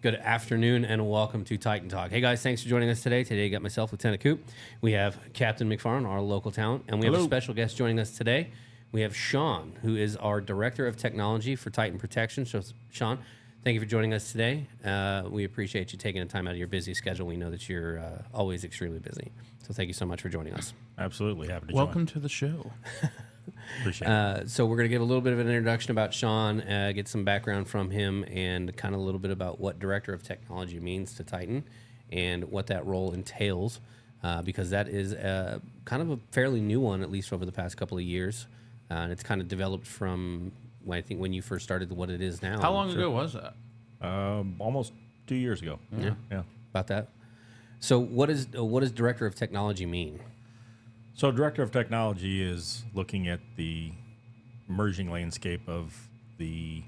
Good afternoon and welcome to Titan Talk. Hey guys, thanks for joining us today. Today, I got myself, Lieutenant Coop. We have Captain McFarland, our local talent, and we have a special guest joining us today. We have Sean, who is our Director of Technology for Titan Protection. So, Sean, thank you for joining us today. We appreciate you taking the time out of your busy schedule. We know that you're always extremely busy. So thank you so much for joining us. Absolutely. Happy to Welcome to the show. Appreciate it. So we're going to give a little bit of an introduction about Sean, get some background from him, and kind of a little bit about what Director of Technology means to Titan and what that role entails, because that is kind of a fairly new one, at least over the past couple of years. And it's kind of developed from, I think, when you first started to what it is now. How long ago was that? Almost 2 years ago. Yeah. About that. So what does Director of Technology mean? So Director of Technology is looking at the emerging landscape of the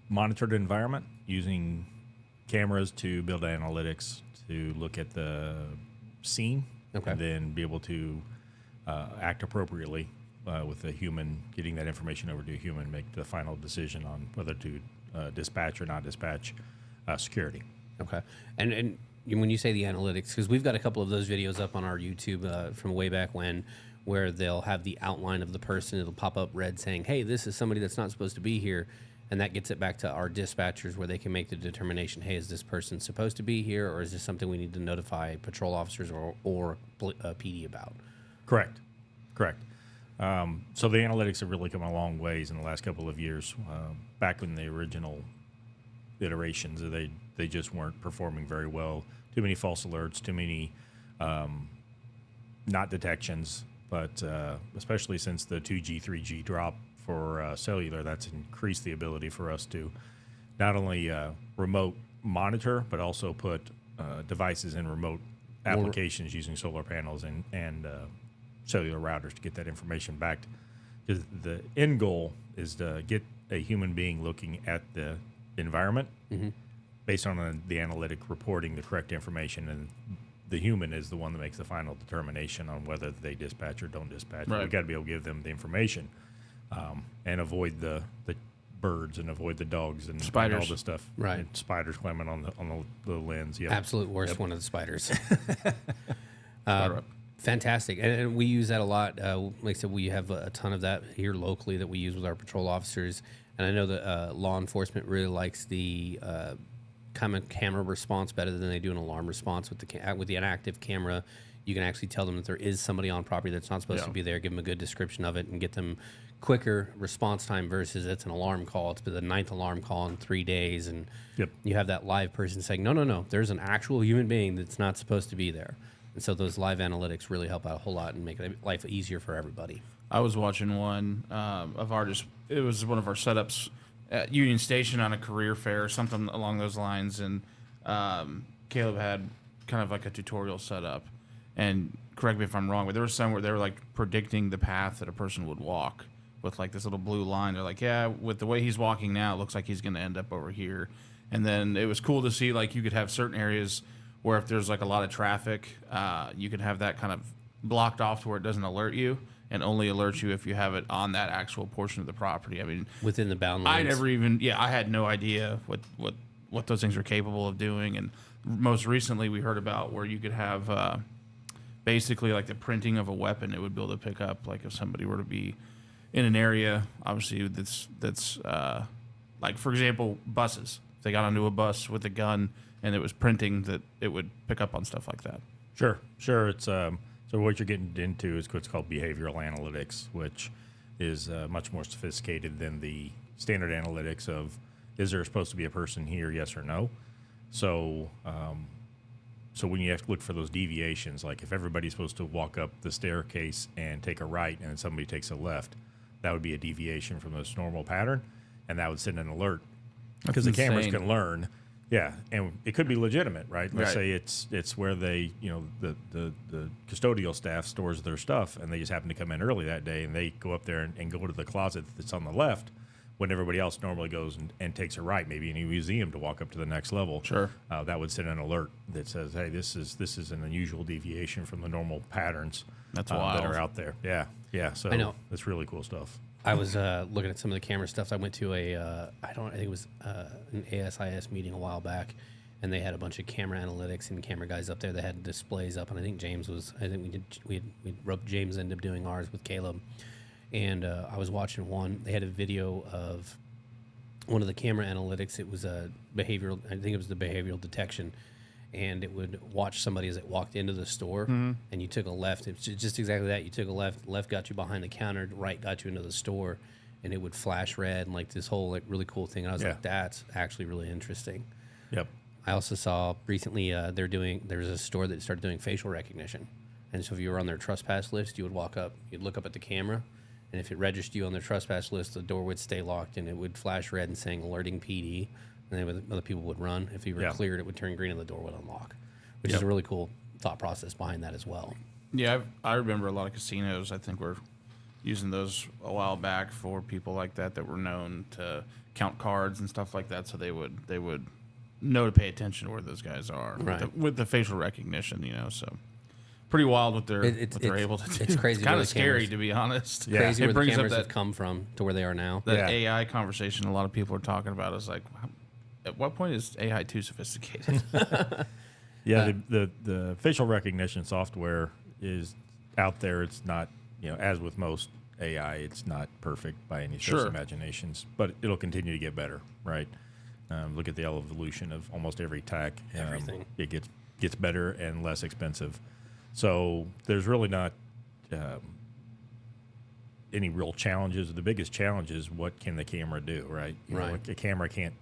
monitored environment, using cameras to build analytics to look at the scene, and then be able to act appropriately with a human, getting that information over to a human, make the final decision on whether to dispatch or not dispatch security. Okay. And when you say the analytics, because we've got a couple of those videos up on our YouTube from way back when, where they'll have the outline of the person. It'll pop up red saying, hey, this is somebody that's not supposed to be here. And that gets it back to our dispatchers where they can make the determination, hey, is this person supposed to be here, or is this something we need to notify patrol officers or PD about? Correct. So the analytics have really come a long ways in the last couple of years. Back in the original iterations, they just weren't performing very well. Too many false alerts, too many not detections, but especially since the 2G, 3G drop for cellular, that's increased the ability for us to not only remote monitor, but also put devices in remote applications using solar panels and cellular routers to get that information back. The end goal is to get a human being looking at the environment based on the analytic reporting the correct information, and the human is the one that makes the final determination on whether they dispatch or don't dispatch. Right. We've got to be able to give them the information and avoid the birds and avoid the dogs and Spiders. all the stuff. Right. And spiders climbing on the lens. Yep. Absolute worst one of the spiders. Spider web. Fantastic. And we use that a lot. Like I said, we have a ton of that here locally that we use with our patrol officers. And I know that law enforcement really likes the kind of camera response better than they do an alarm response. With the inactive camera, you can actually tell them that there is somebody on property that's not supposed to be there, give them a good description of it, and get them quicker response time versus it's an alarm call. It's the 9th alarm call in 3 days, and you have that live person saying, no, there's an actual human being that's not supposed to be there. And so those live analytics really help out a whole lot and make life easier for everybody. I was watching one of our it was one of our setups at Union Station on a career fair or something along those lines, and Caleb had kind of like a tutorial set up. And correct me if I'm wrong, but there was some where they were like predicting the path that a person would walk with like this little blue line. They're like, yeah, with the way he's walking now, it looks like he's going to end up over here. And then it was cool to see like you could have certain areas where if there's like a lot of traffic, you can have that kind of blocked off to where it doesn't alert you, and only alert you if you have it on that actual portion of the property. I mean, Within the bound lines. I had no idea what those things are capable of doing. And most recently we heard about where you could have basically like the printing of a weapon. It would be able to pick up, like if somebody were to be in an area, obviously that's like, for example, buses. If they got onto a bus with a gun and it was printing, that it would pick up on stuff like that. Sure. It's so what you're getting into is what's called behavioral analytics, which is much more sophisticated than the standard analytics of, is there supposed to be a person here, yes or no? So when you have to look for those deviations, like if everybody's supposed to walk up the staircase and take a right and then somebody takes a left, that would be a deviation from this normal pattern, and that would send an alert because the cameras can learn. Yeah, and it could be legitimate, right? Let's say it's where they, the custodial staff stores their stuff, and they just happen to come in early that day, and they go up there and go to the closet that's on the left when everybody else normally goes and takes a right, maybe in a museum to walk up to the next level. Sure. That would send an alert that says, hey, this is an unusual deviation from the normal patterns That's that wild. are out there. Yeah. So I know. it's really cool stuff. I was looking at some of the camera stuff. I went to I think it was an ASIS meeting a while back, and they had a bunch of camera analytics and camera guys up there that had displays up. And I think we roped James into doing ours with Caleb. And I was watching one. They had a video of one of the camera analytics. It was a behavioral. I think it was the behavioral detection. And it would watch somebody as it walked into the store, and you took a left. It's just exactly that. You took a left got you behind the counter, right got you into the store, and it would flash red and like this whole like really cool thing. And I was like, that's actually really interesting. Yep. I also saw recently there's a store that started doing facial recognition, and so if you were on their trespass list, you would walk up, you'd look up at the camera, and if it registered you on their trespass list, the door would stay locked and it would flash red and saying alerting PD. And then other people would run. If you were cleared, it would turn green and the door would unlock, which is a really cool thought process behind that as well. Yeah, I remember a lot of casinos, I think, were using those a while back for people like that were known to count cards and stuff like that. So they would know to pay attention to where those guys are with the facial recognition, you know. So pretty wild what they're able to do. It's crazy. Kind of scary, to be honest. Yeah. Crazy it where brings the cameras up have come from to where they are now. That AI conversation a lot of people are talking about is like, at what point is AI too sophisticated? The facial recognition software is out there. It's not, as with most AI, it's not perfect by any stretch of imaginations, but it'll continue to get better, right? Look at the evolution of almost every tech. Everything. It gets better and less expensive. So there's really not any real challenges. The biggest challenge is what can the camera do, right? A camera can't.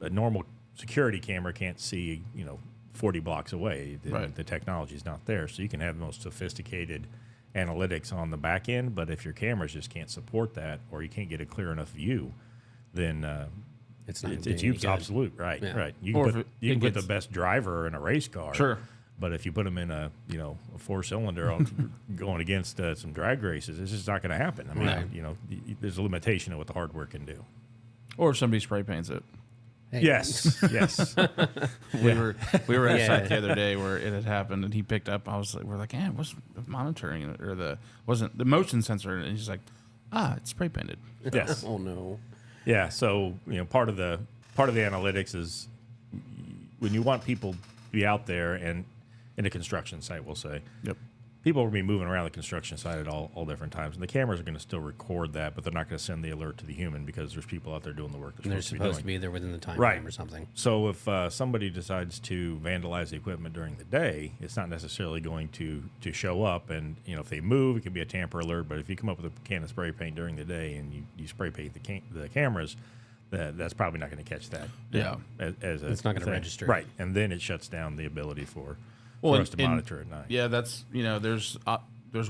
A normal security camera can't see, 40 blocks away. The technology is not there. So you can have the most sophisticated analytics on the back end, but if your cameras just can't support that, or you can't get a clear enough view, then it's obsolete. Right. Yeah. Right. You can put the best driver in a race car. Sure. But if you put them in a 4-cylinder going against some drag races, it's just not going to happen. I mean, there's a limitation of what the hardware can do. Or if somebody spray paints it. Hey. Yes. We were at a site the other day where it had happened, and he picked up. We're like, it wasn't monitoring it, or wasn't the motion sensor, and he's like, it's spray painted. Yes. Oh no. Yeah. So part of the analytics is when you want people to be out there and in a construction site, we'll say. Yep. People will be moving around the construction site at all different times, and the cameras are going to still record that, but they're not going to send the alert to the human because there's people out there doing the work They're supposed to be there within the time frame or something. So if somebody decides to vandalize the equipment during the day, it's not necessarily going to show up. And if they move, it can be a tamper alert. But if you come up with a can of spray paint during the day and you spray paint the cameras, that's probably not going to catch that. Yeah, it's not going to register. Right, and then it shuts down the ability for us to monitor at night. Yeah, that's there's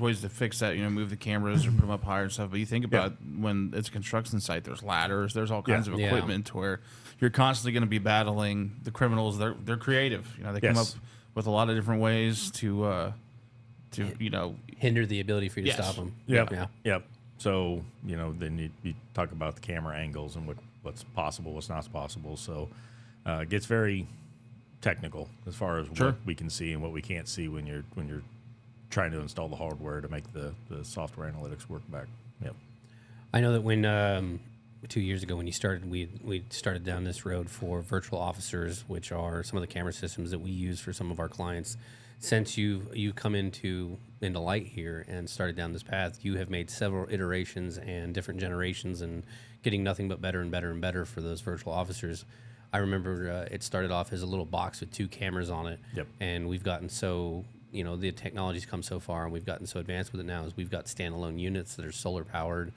ways to fix that. Move the cameras or put them up higher and stuff. But you think about when it's a construction site, there's ladders, there's all kinds of equipment where you're constantly going to be battling the criminals. They're creative. They come up with a lot of different ways to hinder the ability for you to stop them. Yep. So then you talk about the camera angles and what's possible, what's not possible. So it gets very technical as far as what we can see and what we can't see when you're trying to install the hardware to make the software analytics work back. Yep. I know that when 2 years ago when you started, we started down this road for virtual officers, which are some of the camera systems that we use for some of our clients. Since you come into light here and started down this path, you have made several iterations and different generations and getting nothing but better and better and better for those virtual officers. I remember it started off as a little box with 2 cameras on it. Yep. And we've gotten so, the technology's come so far and we've gotten so advanced with it now is we've got standalone units that are solar powered,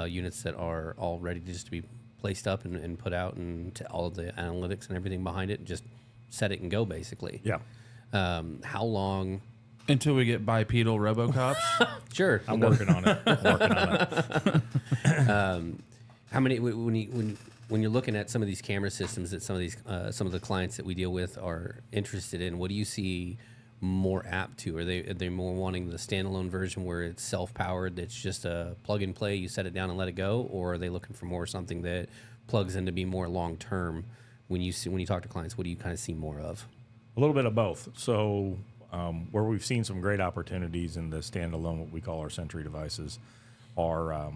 units that are all ready to be placed up and put out, and to all of the analytics and everything behind it, and just set it and go basically. Yeah. How long? Until we get bipedal RoboCops. Sure. I'm working on it. How many, when you're looking at some of these camera systems that some of the clients that we deal with are interested in, what do you see more apt to? Are they more wanting the standalone version where it's self-powered, that's just a plug and play, you set it down and let it go, or are they looking for more something that plugs in to be more long-term? When you talk to clients, what do you kind of see more of? A little bit of both. So where we've seen some great opportunities in the standalone, what we call our Sentry devices, are a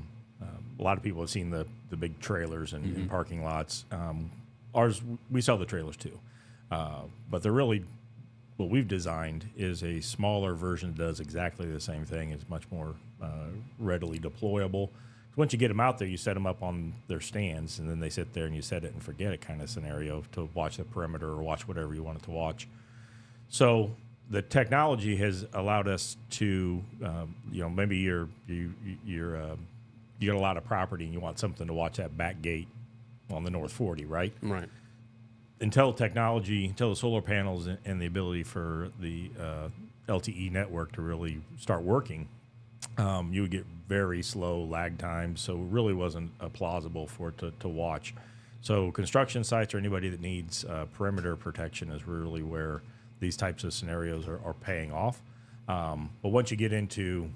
lot of people have seen the big trailers in parking lots. Ours, we sell the trailers too, but they're really what we've designed is a smaller version that does exactly the same thing. It's much more readily deployable. Once you get them out there, you set them up on their stands, and then they sit there and you set it and forget it kind of scenario to watch the perimeter or watch whatever you want it to watch. So the technology has allowed us to, maybe you got a lot of property and you want something to watch that back gate on the North 40, right? Right. Until the solar panels and the ability for the LTE network to really start working, you would get very slow lag times. So it really wasn't plausible for it to watch. So construction sites or anybody that needs perimeter protection is really where these types of scenarios are paying off. But once you get into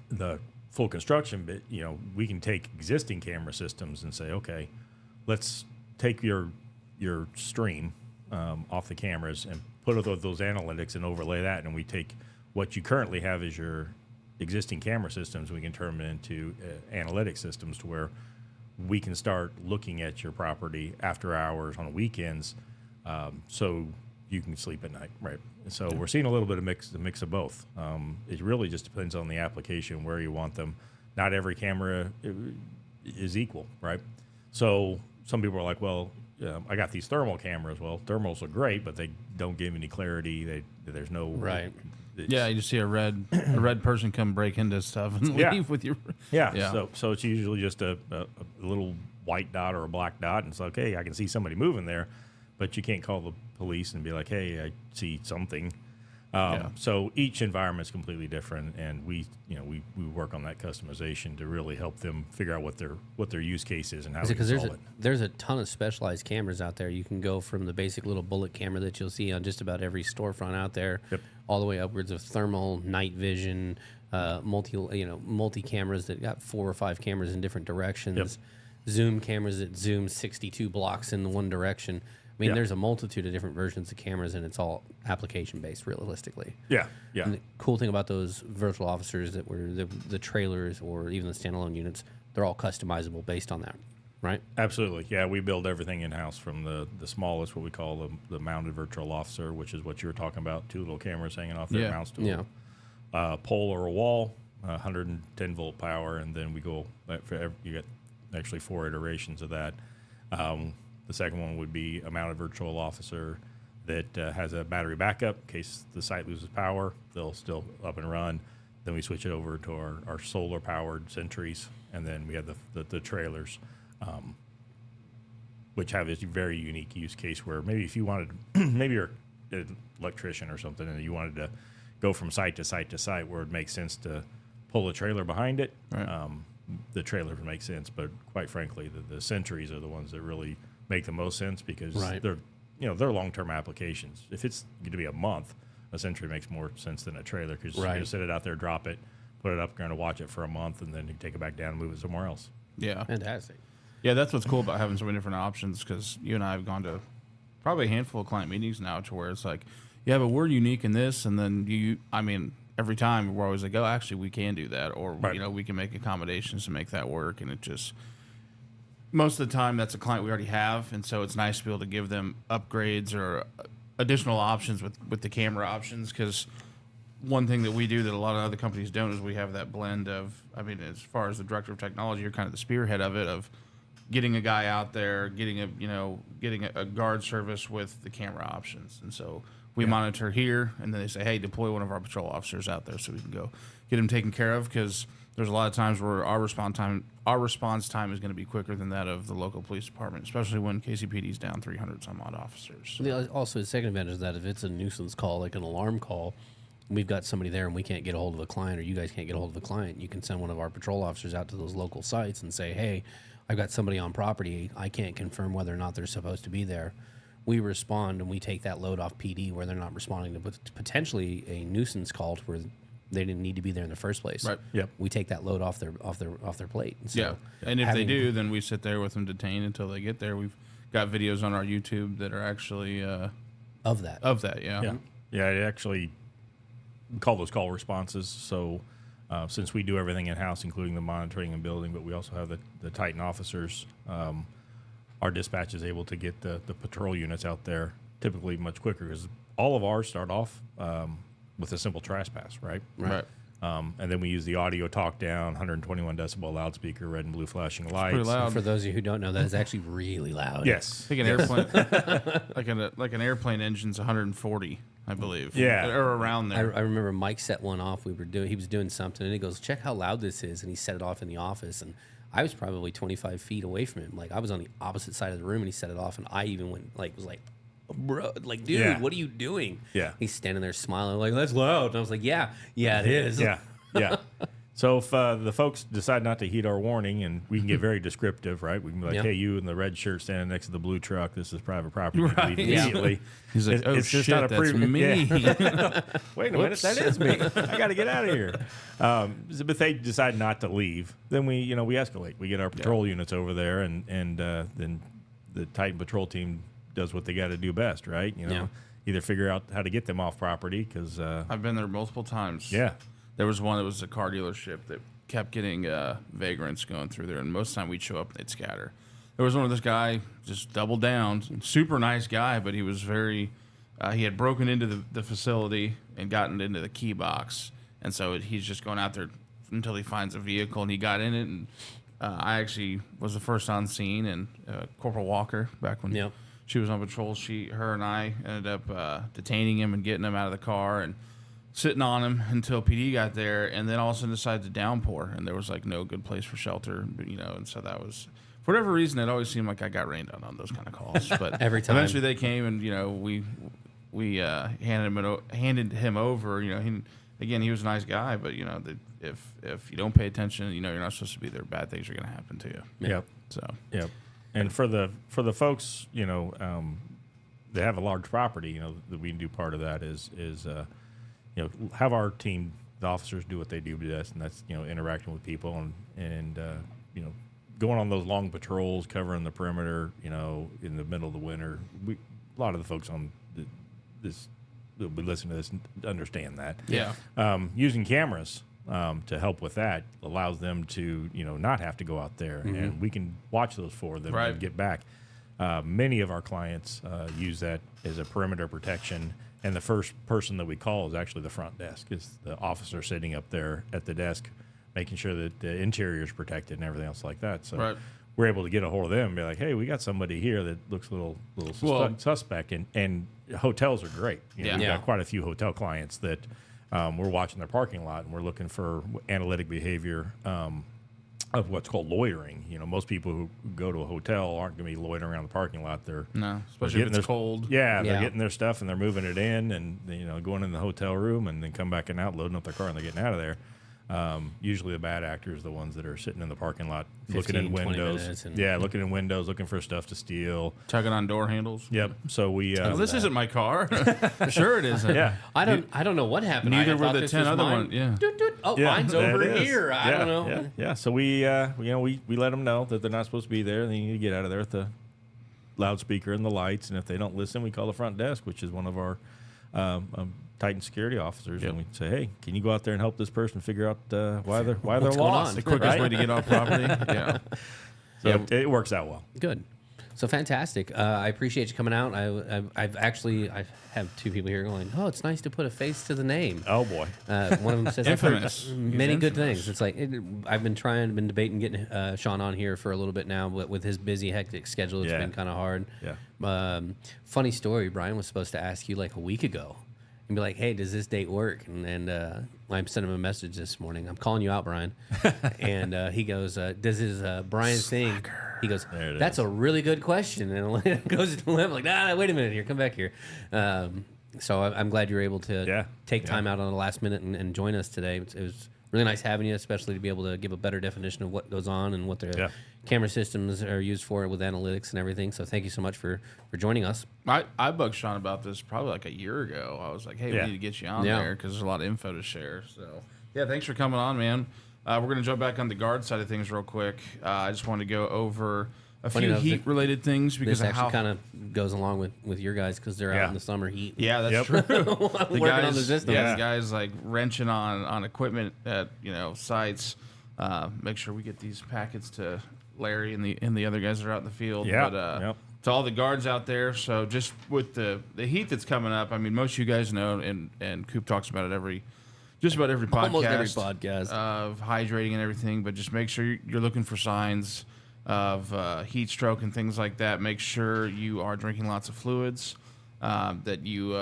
the full construction bit, we can take existing camera systems and say, okay, let's take your stream off the cameras and put those analytics and overlay that, and we take what you currently have as your existing camera systems, we can turn them into analytic systems to where we can start looking at your property after hours on weekends, so you can sleep at night, right? So we're seeing a little bit of a mix of both. It really just depends on the application, where you want them. Not every camera is equal, right? So some people are like, well, I got these thermal cameras. Well, thermals are great, but they don't give any clarity. There's no Right. Yeah, you just see a red person come break into stuff and leave with your. Yeah. So it's usually just a little white dot or a black dot, and it's like, hey, I can see somebody moving there, but you can't call the police and be like, hey, I see something. So each environment is completely different, and we work on that customization to really help them figure out what their use case is and how to install it. There's a ton of specialized cameras out there. You can go from the basic little bullet camera that you'll see on just about every storefront out there, all the way upwards of thermal, night vision, multi cameras that got 4 or 5 cameras in different directions, zoom cameras that zoom 62 blocks in one direction. I mean, there's a multitude of different versions of cameras, and it's all application-based, realistically. Yeah. And the cool thing about those virtual officers that were the trailers or even the standalone units, they're all customizable based on that, right? Absolutely. Yeah, we build everything in-house from the smallest, what we call the mounted virtual officer, which is what you were talking about, 2 little cameras hanging off their mounts to a pole or a wall, 110-volt power, and then we go, you get actually 4 iterations of that. The second one would be a mounted virtual officer that has a battery backup in case the site loses power. They'll still up and run. Then we switch it over to our solar-powered Sentries, and then we have the trailers, which have this very unique use case where maybe if you wanted, maybe you're an electrician or something, and you wanted to go from site to site to site where it makes sense to pull a trailer behind it, the trailer would make sense. But quite frankly, the Sentries are the ones that really make the most sense because they're long-term applications. If it's going to be a month, a Sentry makes more sense than a trailer because you're going to set it out there, drop it, put it up, going to watch it for a month, and then you take it back down and move it somewhere else. Yeah. Fantastic. Yeah, that's what's cool about having so many different options, because you and I have gone to probably a handful of client meetings now to where it's like, yeah, but we're unique in this, and then every time we're always like, oh, actually, we can do that, or we can make accommodations to make that work, and it just most of the time that's a client we already have, and so it's nice to be able to give them upgrades or additional options with the camera options, because one thing that we do that a lot of other companies don't is we have that blend of, as far as the director of technology, you're kind of the spearhead of it, of getting a guy out there, getting a guard service with the camera options, and so we monitor here, and then they say, hey, deploy one of our patrol officers out there so we can go get him taken care of, because there's a lot of times where our response time is going to be quicker than that of the local police department, especially when KCPD's down 300 some odd officers. So. Also, the second advantage is that if it's a nuisance call, like an alarm call, we've got somebody there and we can't get a hold of a client, or you guys can't get a hold of a client, you can send one of our patrol officers out to those local sites and say, hey, I've got somebody on property. I can't confirm whether or not they're supposed to be there. We respond and we take that load off PD where they're not responding to potentially a nuisance call to where they didn't need to be there in the first place. Right. Yep. We take that load off their plate. And so and if they do, then we sit there with them detained until they get there. We've got videos on our YouTube that are actually of that. Yeah. Yeah. It actually we call those call responses. So since we do everything in-house, including the monitoring and building, but we also have the Titan officers, our dispatch is able to get the patrol units out there typically much quicker because all of ours start off with a simple trespass, right? Right. And then we use the audio talk down, 121 decibel loudspeaker, red and blue flashing lights. Pretty loud. For those of you who don't know, that is actually really loud. Yes. I think an airplane, like an airplane engine's 140, I believe. Yeah. Or around I there. remember Mike set one off. He was doing something, and he goes, "Check how loud this is," and he set it off in the office. And I was probably 25 feet away from him. Like I was on the opposite side of the room, and he set it off, and I even was like, "Bro, like, dude, Yeah. what are you doing?" Yeah. He's standing there smiling, like, "That's loud." And I was like, "Yeah, it is." Yeah, yeah. So if the folks decide not to heed our warning, and we can get very descriptive, right? We can be like, Yeah. "Hey, you in the red shirt standing next to the blue truck. This is private property. Right. Leave Yeah. immediately." He's like, It's just shit, not a that's pre- me. Yeah. Wait a minute, that is me. I got to get out of here. But if they decide not to leave, then we escalate. We get our patrol units over there, and then the Titan patrol team does what they got to do best, right? Yeah. Either figure out how to get them off property because I've been there multiple times. yeah. There was one that was a car dealership that kept getting vagrants going through there, and most of the time we'd show up and they'd scatter. There was one of this guy just doubled down, super nice guy, but he was very. He had broken into the facility and gotten into the key box, and so he's just going out there until he finds a vehicle, and he got in it. And I actually was the first on scene, and Corporal Walker back when Yep. she was on patrol, her and I ended up detaining him and getting him out of the car and sitting on him until PD got there, and then all of a sudden decided to downpour, and there was like no good place for shelter, and so that was, for whatever reason, it always seemed like I got rained on those kind of calls. But Every time. eventually they came, and we handed him over. He was a nice guy, but if you don't pay attention, you're not supposed to be there. Bad things are going to happen to you. Yep. So Yep. And for the folks, they have a large property, that we can do part of that is have our team, the officers, do what they do best, and that's interacting with people and going on those long patrols, covering the perimeter, in the middle of the winter. A lot of the folks on this that will be listening to this understand that. yeah. Using cameras to help with that allows them to not have to go out there, and we can watch those for them Right. and get back. Many of our clients use that as a perimeter protection, and the first person that we call is actually the front desk. It's the officer sitting up there at the desk making sure that the interior is protected and everything else like that. So Right. we're able to get a hold of them and be like, "Hey, we got somebody here that looks a little suspect," and hotels are great. Yeah. We've Yeah. got quite a few hotel clients that we're watching their parking lot, and we're looking for analytic behavior of what's called loitering. Most people who go to a hotel aren't going to be loitering around the parking lot. No, they're especially if getting it's cold. Yeah, they're Yeah. getting their stuff and they're moving it in, and going in the hotel room, and then come back and out, loading up their car, and they're getting out of there. Usually the bad actors, the ones that are sitting in the parking lot, looking in 15, 20 windows. minutes and- Yeah, looking in windows, looking for stuff to steal. Tugging on door handles. Yep. So we. Well, this isn't my car. Sure, it isn't. Yeah. I don't know what happened. Neither I were thought the this 10 was other mine. ones. Yeah. Doot, doot. Oh, Yeah, mine's there over it is. here. I Yeah, don't know. Yeah, yeah. So we, we let them know that they're not supposed to be there. They need to get out of there with the loudspeaker and the lights. And if they don't listen, we call the front desk, which is one of our Titan security officers, Yep. and we say, "Hey, can you go out there and help this person figure out why they're What's going lost?" on? The quickest right? way to get off property. Yeah. So it works out well. Good. So fantastic. I appreciate you coming out. I have two people here going, "Oh, it's nice to put a face to the name." Oh boy. One of them says, "I've heard Infamous. many He's good infamous. things." It's like I've been debating getting Sean on here for a little bit now, but with his busy, hectic schedule, it's Yeah. been kind of hard. Yeah. Funny story. Brian was supposed to ask you like a week ago and be like, "Hey, does this date work?" And I sent him a message this morning. I'm calling you out, Brian. And he goes, "Does his Brian thing?" He goes, There it "That's is. a really good question." And it goes to him like, wait a minute here, come back here. So I'm glad you were able to take time out on the last minute and join us today. It was really nice having you, especially to be able to give a better definition of what goes on and what their camera systems are used for with analytics and everything. So thank you so much for joining us. I bugged Sean about this probably like a year ago. I was like, hey, Yeah. we need to get you on Yeah. there because there's a lot of info to share. So, yeah, thanks for coming on, man. We're going to jump back on the guard side of things real quick. I just wanted to go over a Funny few enough, heat related things because This of how. actually kind of goes along with your guys because they're Yeah. out in the summer heat. Yeah, that's Yep. true. Working on the system. Yeah, Yeah. the guys like wrenching on equipment at sites. Make sure we get these packets to Larry and the other guys that are out in the field. Yeah, But, yep. to all the guards out there. So just with the heat that's coming up, I mean, most of you guys know, and Coop talks about it just about every podcast. Almost every podcast. Of hydrating and everything, but just make sure you're looking for signs of heat stroke and things like that. Make sure you are drinking lots of fluids, that you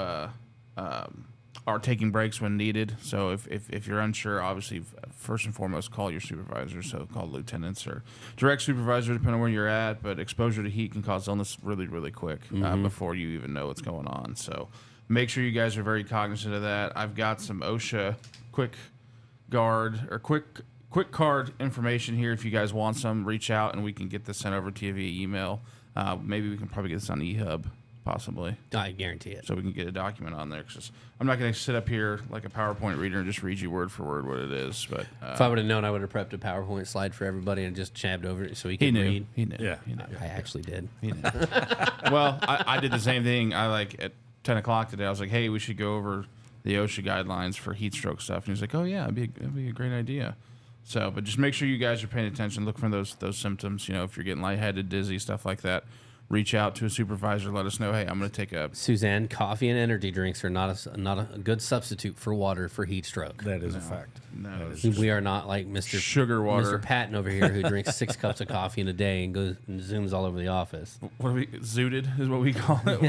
are taking breaks when needed. So if you're unsure, obviously, first and foremost, call your supervisor. So call lieutenants or direct supervisor, depending on where you're at. But exposure to heat can cause illness really, really quick before you even know what's going on. So make sure you guys are very cognizant of that. I've got some OSHA quick card information here. If you guys want some, reach out and we can get this sent over to you via email. Maybe we can probably get this on eHub, possibly, I guarantee it. so we can get a document on there. Because I'm not going to sit up here like a PowerPoint reader and just read you word for word what it is. But If I would have known, I would have prepped a PowerPoint slide for everybody and just chabbed over it so he he could knew. read. He knew. Yeah. He knew. I actually did. He knew. Well, I did the same thing. I at 10 o'clock today. I was like, hey, we should go over the OSHA guidelines for heat stroke stuff. And he's like, oh yeah, it'd be a great idea. So, but just make sure you guys are paying attention. Look for those symptoms. If you're getting lightheaded, dizzy, stuff like that, reach out to a supervisor. Let us know. Hey, I'm going to take a. Suzanne, coffee and energy drinks are not a good substitute for water for heat stroke. That is a fact. No, it's We are not like Mr. sugar water. Mr. Patton over here who drinks 6 cups of coffee in a day and goes and zooms all over the office. What are we? Zooted is what we call it.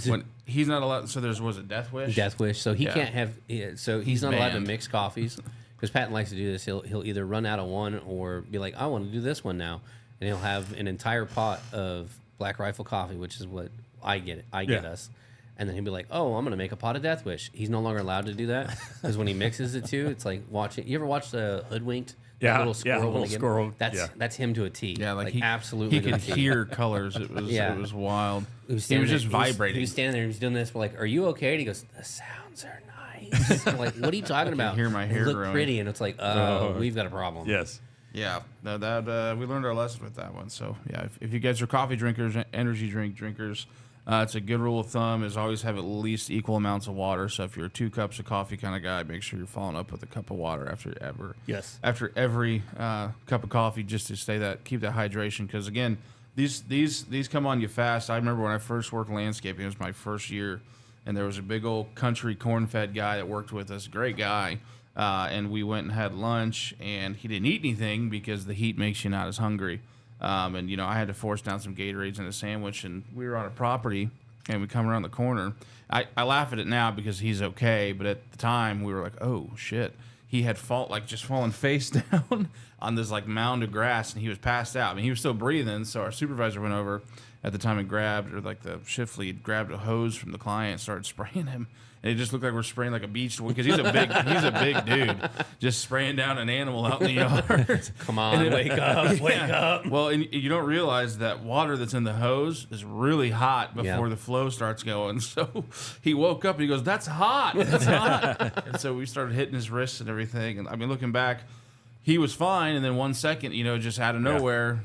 When he's not allowed. So was it Death Wish? Death Wish. So he Yeah. can't have. So he's not allowed to banned. mix coffees because Patton likes to do this. He'll either run out of one or be like, I want to do this one now, and he'll have an entire pot of Black Rifle coffee, which is what I get. I get Yeah. us. And then he'll be like, "Oh, I'm gonna make a pot of Death Wish." He's no longer allowed to do that because when he mixes the two, it's like watching. You ever watch the Hoodwinked? That Yeah, little yeah, squirrel. when little they get- squirrel, That's yeah. that's him to a T. Yeah, like he absolutely. He to a could T. hear colors. It was Yeah. it was wild. He was, He was standing just there- vibrating. He was standing there. He was doing this. We're like, "Are you okay?" And he goes, "The sounds are nice." I'm like, what are you talking about? hear my They hair look growing. pretty, and it's like, oh, we've got a problem. Yes. Yeah, no, that we learned our lesson with that one. So yeah, if you guys are coffee drinkers, energy drink drinkers, it's a good rule of thumb is always have at least equal amounts of water. So if you're a 2 cups of coffee kind of guy, make sure you're following up with a cup of water after every cup of coffee, just to keep that hydration. Because again, these come on you fast. I remember when I first worked landscaping, it was my first year, and there was a big old country corn-fed guy that worked with us, great guy. And we went and had lunch, and he didn't eat anything because the heat makes you not as hungry. And I had to force down some Gatorades and a sandwich, and we were on a property, and we come around the corner. I laugh at it now because he's okay, but at the time we were like, oh shit. He had fallen face down on this like mound of grass, and he was passed out. I mean, he was still breathing, so our supervisor went over at the time and the shift lead grabbed a hose from the client and started spraying him. And it just looked like we're spraying like a beach because he's a big dude, just spraying down an animal out in the yard. Come on, wake up, wake up. Well, and you don't realize that water that's in the hose is really hot before Yeah. the flow starts going. So he woke up and he goes, "That's hot, that's hot." And so we started hitting his wrists and everything. And I mean, looking back, he was fine. And then 1 second, just out of nowhere,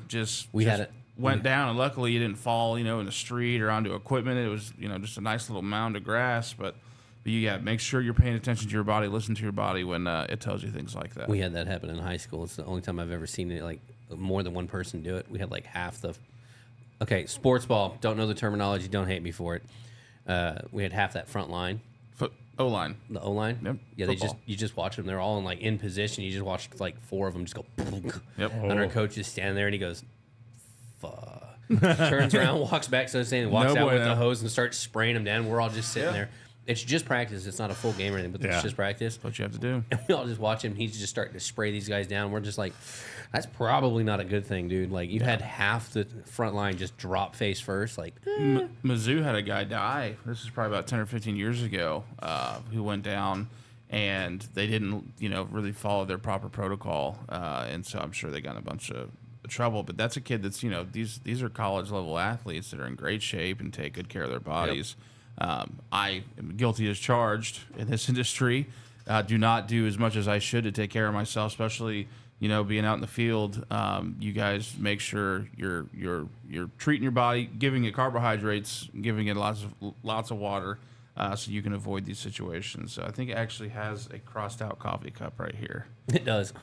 We had it. went down. And luckily, he didn't fall, in the street or onto equipment. It was, just a nice little mound of grass. But make sure you're paying attention to your body. Listen to your body when it tells you things like that. We had that happen in high school. It's the only time I've ever seen it, like more than one person do it. We had like half the. Okay, sports ball. Don't know the terminology. Don't hate me for it. We had half that front line, O-line. the O line. Yep, Yeah, football. you just watch them. They're all in position. You just watch like 4 of them just go. Yep. And our coach is standing there and he goes, "Fuck." Turns around, walks back, so saying, walks No out with bueno. the hose and starts spraying them down. We're all just sitting Yeah. there. It's just practice. It's not a full game or anything, but Yeah. it's just practice. That's what you have to do. And we all just watch him. He's just starting to spray these guys down. We're just like, that's probably not a good thing, dude. Like, you had half the front line just drop face first. Like, Mizzou had a guy die. This is probably about 10 or 15 years ago, who went down, and they didn't, really follow their proper protocol, and so I'm sure they got in a bunch of trouble. But that's a kid that's, these are college level athletes that are in great shape and take good care of their bodies. I am guilty as charged in this industry. do not do as much as I should to take care of myself, especially being out in the field. You guys make sure you're treating your body, giving it carbohydrates, giving it lots of water, so you can avoid these situations. So I think it actually has a crossed out coffee cup right here. It does.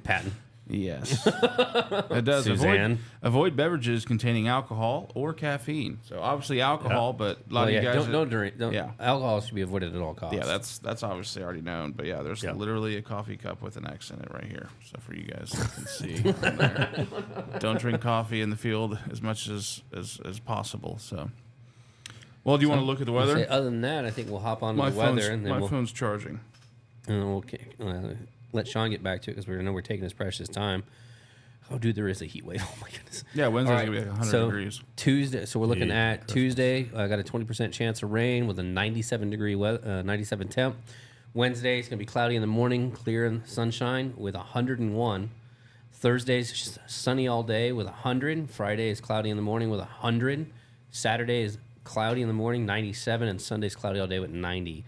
Patton. Yes, it does. Suzanne. Avoid beverages containing alcohol or caffeine. So obviously alcohol, but a lot of you guys don't drink. yeah. Alcohol should be avoided at all costs. Yeah, that's obviously already known. But yeah, there's literally a coffee cup with an X in it right here. So for you guys that can see on there. Don't drink coffee in the field as much as possible. So, well, do you want to look at the weather? Other than that, I think we'll hop on to the weather, and then my we'll phone's charging. Let Sean get back to it because we know we're taking his precious time. Oh, dude, there is a heat wave. Oh my goodness. Yeah, Wednesday's All gonna be like 100 so degrees. Tuesday. So we're looking at Christmas. Tuesday. I got a 20% chance of rain with a 97 temp. Wednesday it's gonna be cloudy in the morning, clear and sunshine with 101. Thursday's just sunny all day with 100. Friday is cloudy in the morning with 100. Saturday is cloudy in the morning, 97, and Sunday's cloudy all day with 90.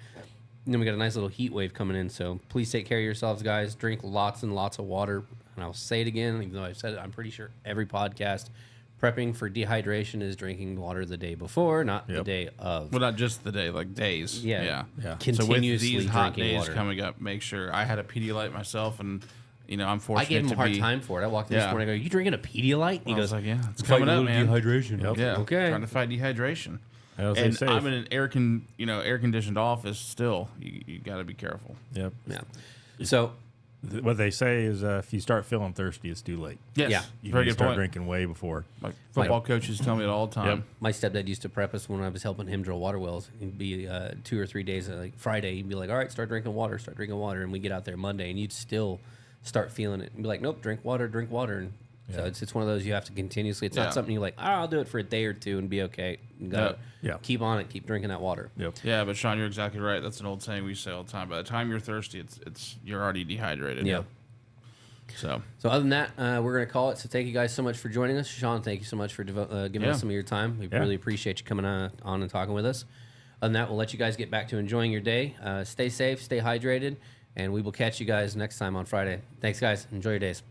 And then we got a nice little heat wave coming in, so please take care of yourselves, guys. Drink lots and lots of water. And I'll say it again, even though I've said it, I'm pretty sure every podcast. Prepping for dehydration is drinking water the day before, not the day of. Well, not just the day, like days. Yeah. So Continuously with these hot drinking days water. coming up, make sure I had a Pedialyte myself, and I'm fortunate I gave him to a hard be. time for it. I walked in this Yeah. morning. I go, "You drinking a Pedialyte?" He I was goes, like, "Yeah, it's coming up, man." Dehydration. Yep. Yeah. Okay. Trying to fight dehydration. I was And safe. I'm in an air conditioned office. Still, you got to be careful. Yep. Yeah. So What they say is if you start feeling thirsty, it's too late. Yes. Yeah. You Very need to good start point. drinking way before. Like football coaches tell me it all the time. Yep. my stepdad used to prep us when I was helping him drill water wells. He'd be 2 or 3 days, like Friday, he'd be like, "All right, start drinking water," and we get out there Monday, and you'd still start feeling it and be like, "Nope, drink water," and so it's one of those you have to continuously. It's not something you like. Oh, I'll do it for a day or two and be okay. You gotta keep on it, keep drinking that water. Yep. Yeah, but Sean, you're exactly right. That's an old saying we say all the time. By the time you're thirsty, you're already dehydrated. Yeah. So So other than that, we're gonna call it. So thank you guys so much for joining us, Sean. Thank you so much for giving us some of your time. We really appreciate you coming on and talking with us. Other than that, we'll let you guys get back to enjoying your day. Stay safe, stay hydrated, and we will catch you guys next time on Friday. Thanks, guys. Enjoy your days.